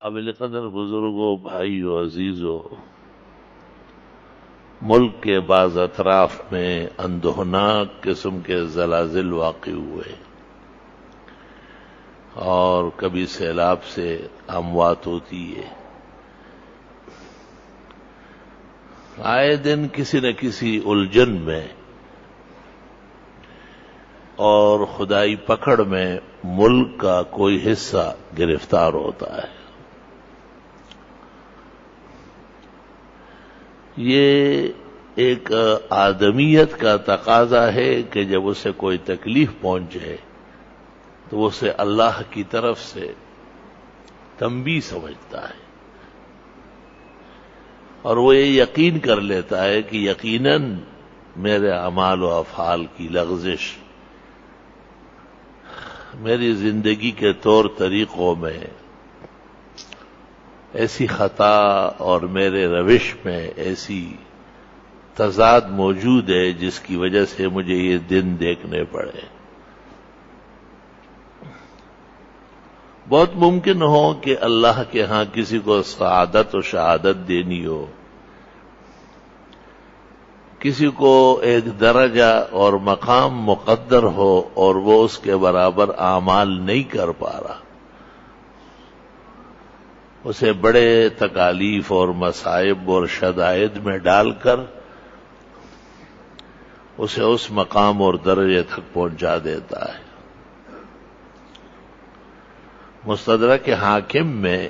قابل قدر بزرگوں، بھائیو، عزیزو، ملک کے بعض اطراف میں اندوہناک قسم کے زلازل واقع ہوئے اور کبھی سیلاب سے اموات ہوتی ہے۔ آئے دن کسی نہ کسی الجھن میں اور خدائی پکڑ میں ملک کا کوئی حصہ گرفتار ہوتا ہے۔ یہ ایک آدمیت کا تقاضا ہے کہ جب اسے کوئی تکلیف پہنچے تو اسے اللہ کی طرف سے تنبیہ سمجھتا ہے اور وہ یہ یقین کر لیتا ہے کہ یقیناً میرے اعمال و افعال کی لغزش میری زندگی کے طور طریقوں میں ایسی خطا اور میرے روش میں ایسی تضاد موجود ہے جس کی وجہ سے مجھے یہ دن دیکھنے پڑے۔ بہت ممکن ہو کہ اللہ کے ہاں کسی کو سعادت و شہادت دینی ہو، کسی کو ایک درجہ اور مقام مقدر ہو اور وہ اس کے برابر اعمال نہیں کر پا رہا، اسے بڑے تکالیف اور مصائب اور شدائد میں ڈال کر اسے اس مقام اور درجے تک پہنچا دیتا ہے۔ مستدرک حاکم میں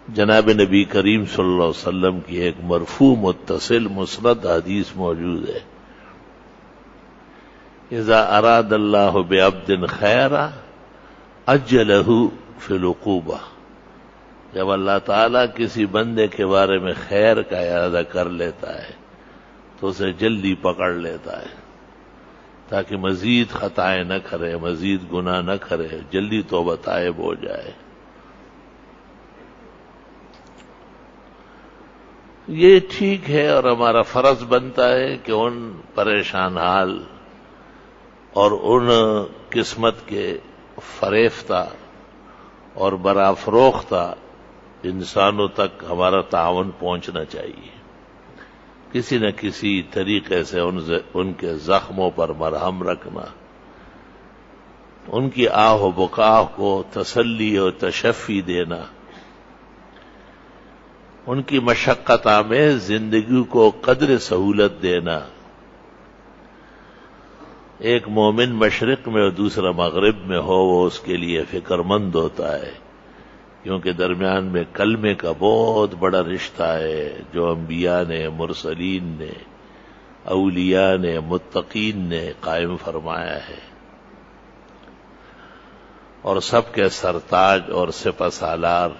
جناب نبی کریم صلی اللہ علیہ وسلم کی ایک مرفوع متصل مسند حدیث موجود ہے، اذا اراد اللہ بعبد خیرا عجلہ فی العقوبہ، جب اللہ تعالیٰ کسی بندے کے بارے میں خیر کا ارادہ کر لیتا ہے تو اسے جلدی پکڑ لیتا ہے تاکہ مزید خطائیں نہ کرے، مزید گناہ نہ کرے، جلدی توبہ طائب ہو جائے۔ یہ ٹھیک ہے اور ہمارا فرض بنتا ہے کہ ان پریشان حال اور ان قسمت کے فریفتہ اور برافروختہ انسانوں تک ہمارا تعاون پہنچنا چاہیے، کسی نہ کسی طریقے سے ان کے زخموں پر مرہم رکھنا، ان کی آہ و بکا کو تسلی اور تشفی دینا، ان کی مشقت آمیز زندگی کو قدر سہولت دینا۔ ایک مومن مشرق میں اور دوسرا مغرب میں ہو وہ اس کے لیے فکر مند ہوتا ہے، کیونکہ درمیان میں کلمے کا بہت بڑا رشتہ ہے جو انبیاء نے، مرسلین نے، اولیاء نے، متقین نے قائم فرمایا ہے، اور سب کے سرتاج اور سپہ سالار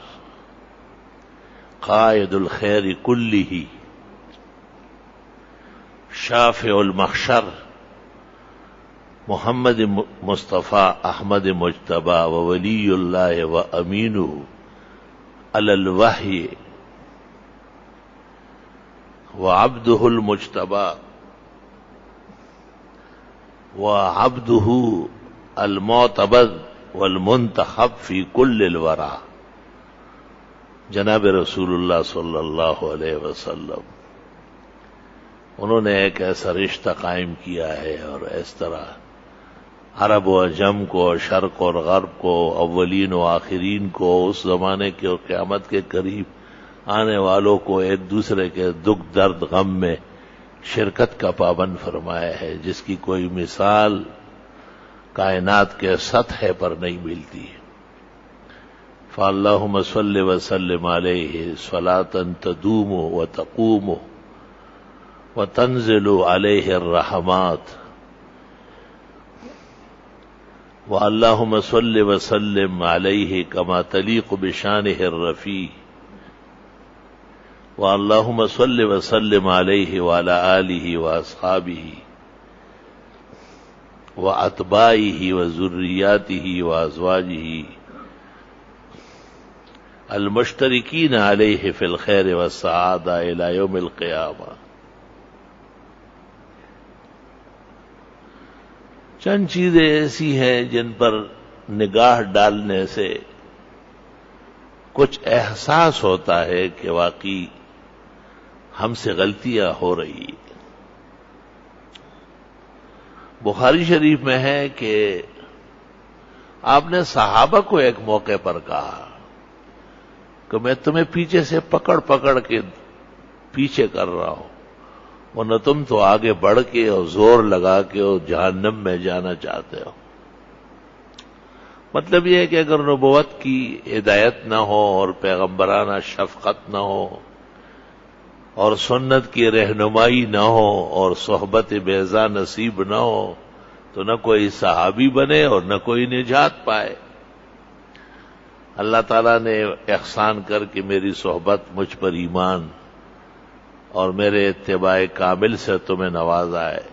قائد الخیر کلہ، شافع المحشر محمد مصطفیٰ احمد مجتبی و ولی اللہ و امینہ علی الوحی و عبدہ المجتبی و عبدہ المعتبد والمنتخب فی کل الورى، جناب رسول اللہ صلی اللہ علیہ وسلم، انہوں نے ایک ایسا رشتہ قائم کیا ہے اور اس طرح عرب و عجم کو، شرق اور غرب کو، اولین و آخرین کو، اس زمانے کے اور قیامت کے قریب آنے والوں کو ایک دوسرے کے دکھ درد غم میں شرکت کا پابند فرمایا ہے، جس کی کوئی مثال کائنات کے سطح پر نہیں ملتی۔ فَاللَّهُمَّ صَلِّ وَسَلِّمْ عَلَيْهِ صَلَاةً تَدُومُ وَتَقُومُ وَتَنزِلُ عَلَيْهِ الرَّحْمَاتُ، وَاللَّهُمَّ صَلِّ وَسَلِّمْ عَلَيْهِ كَمَا تَلِيقُ بِشَانِهِ الرَّفِيعِ، وَاللَّهُمَّ صَلِّ وَسَلِّمْ عَلَيْهِ وَعَلَى آلِهِ وَأَصْحَابِهِ وَأَتْبَاعِهِ وَذُرِّيَّاتِهِ وَأَزْوَاجِهِ الْمُشْتَرِكِينَ عَلَيْهِ فِي الْخَيْرِ وَالسَّعَادَةِ إِلَى يَوْمِ الْقِيَامَةِ۔ چند چیزیں ایسی ہیں جن پر نگاہ ڈالنے سے کچھ احساس ہوتا ہے کہ واقعی ہم سے غلطیاں ہو رہی ہیں۔ بخاری شریف میں ہے کہ آپ نے صحابہ کو ایک موقع پر کہا کہ میں تمہیں پیچھے سے پکڑ پکڑ کے پیچھے کر رہا ہوں، ورنہ تم تو آگے بڑھ کے اور زور لگا کے اور جہنم میں جانا چاہتے ہو۔ مطلب یہ ہے کہ اگر نبوت کی ہدایت نہ ہو اور پیغمبرانہ شفقت نہ ہو اور سنت کی رہنمائی نہ ہو اور صحبت بیضا نصیب نہ ہو تو نہ کوئی صحابی بنے اور نہ کوئی نجات پائے۔ اللہ تعالیٰ نے احسان کر کے میری صحبت، مجھ پر ایمان اور میرے اتباع کامل سے تمہیں نوازا ہے،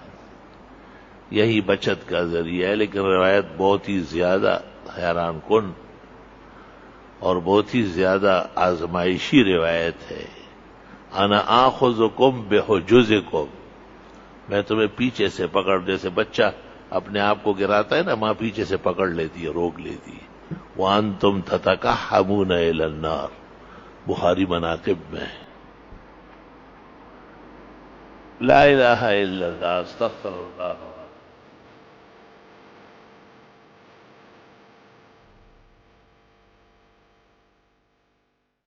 یہی بچت کا ذریعہ ہے۔ لیکن روایت بہت ہی زیادہ حیران کن اور بہت ہی زیادہ آزمائشی روایت ہے۔ انا آخذکم بحجزکم، میں تمہیں پیچھے سے پکڑ، جیسے بچہ اپنے آپ کو گراتا ہے نا، ماں پیچھے سے پکڑ لیتی ہے، روک لیتی ہے۔ وانتم تتکحمون الی النار، بخاری مناقب میں۔ لا الہ الا اللہ، استغفر اللہ۔